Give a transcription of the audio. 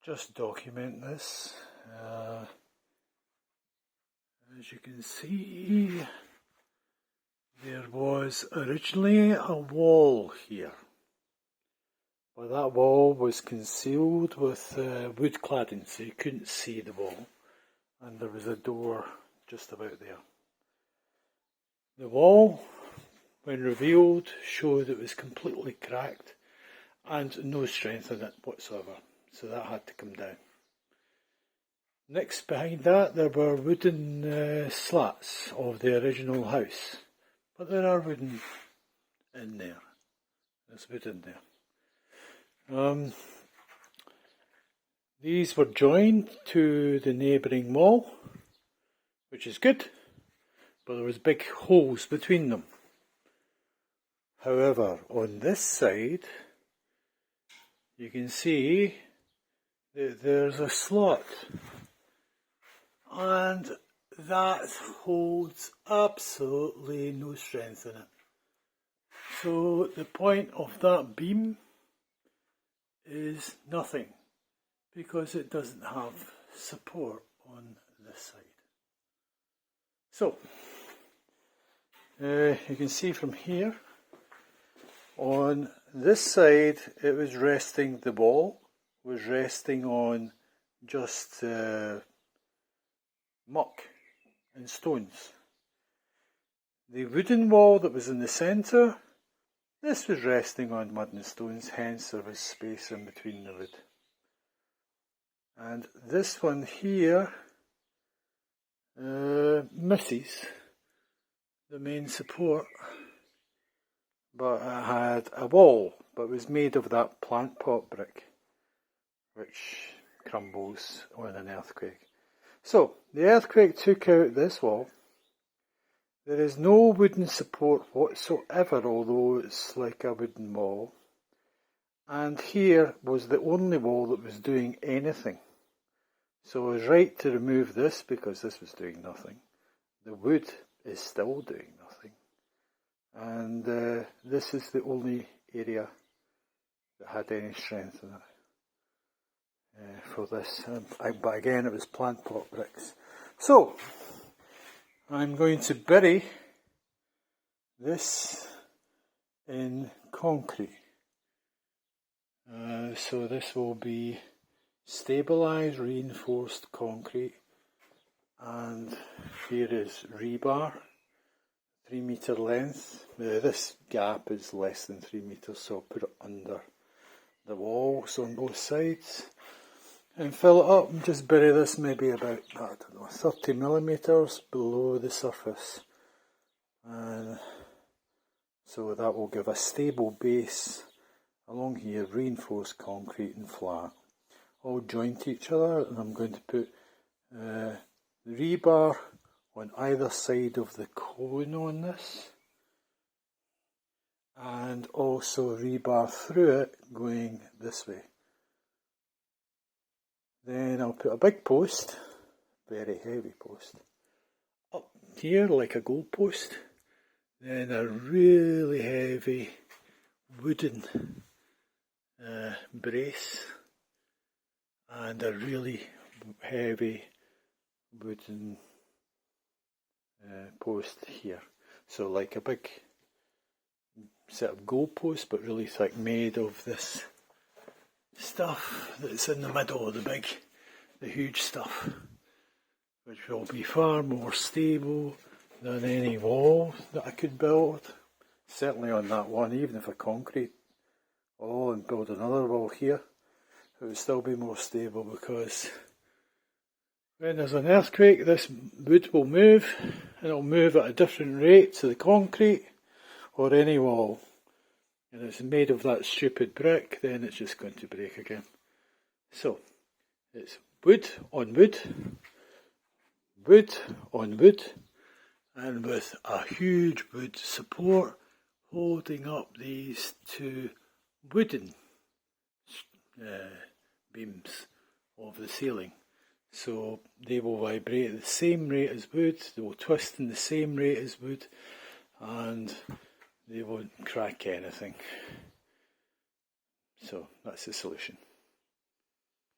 just document this. As you can see, there was originally a wall here, but that wall was concealed with wood cladding, so you couldn't see the wall, and there was a door just about there. The wall, when revealed, showed it was completely cracked and no strength in it whatsoever, so that had to come down. Next behind that there were wooden slats of the original house, but there are wooden in there. There's wood in there. These were joined to the neighbouring wall, which is good, but there was big holes between them. However, on this side you can see that there's a slot, and that holds absolutely no strength in it. So the point of that beam is nothing, because it doesn't have support on this side. So you can see from here, on this side it was resting, the wall was resting on just muck and stones. The wooden wall that was in the centre, this was resting on mud and stones, hence there was space in between the wood. And this one here misses the main support, but it had a wall, but it was made of that plant pot brick, which crumbles on an earthquake. So the earthquake took out this wall. There is no wooden support whatsoever, although it's like a wooden wall. And here was the only wall that was doing anything. So I was right to remove this because this was doing nothing. The wood is still doing nothing. And this is the only area that had any strength in it for this. But again, it was plant pot bricks. So I'm going to bury this in concrete. So this will be stabilised, reinforced concrete, and here is rebar, 3 metre length. This gap is less than 3 metres, so I'll put it under the walls on both sides and fill it up and just bury this maybe about, 30 millimetres below the surface. And so that will give a stable base along here, reinforced concrete and flat, all joined to each other. And I'm going to put the rebar on either side of the cone on this, and also rebar through it going this way. Then I'll put a big post, very heavy post, up here like a goal post. Then a really heavy wooden brace, and a really heavy wooden post here. So like a big set of goal posts, but really thick, made of this stuff that's in the middle of the huge stuff, which will be far more stable than any wall that I could build. Certainly on that one, even if I concrete all and build another wall here, it would still be more stable, because when there's an earthquake, this wood will move, and it'll move at a different rate to the concrete or any wall. And it's made of that stupid brick, then it's just going to break again. So it's wood on wood, wood on wood, and with a huge wood support holding up these two wooden beams of the ceiling. So they will vibrate at the same rate as wood, they will twist in the same rate as wood, and they won't crack anything. So that's the solution.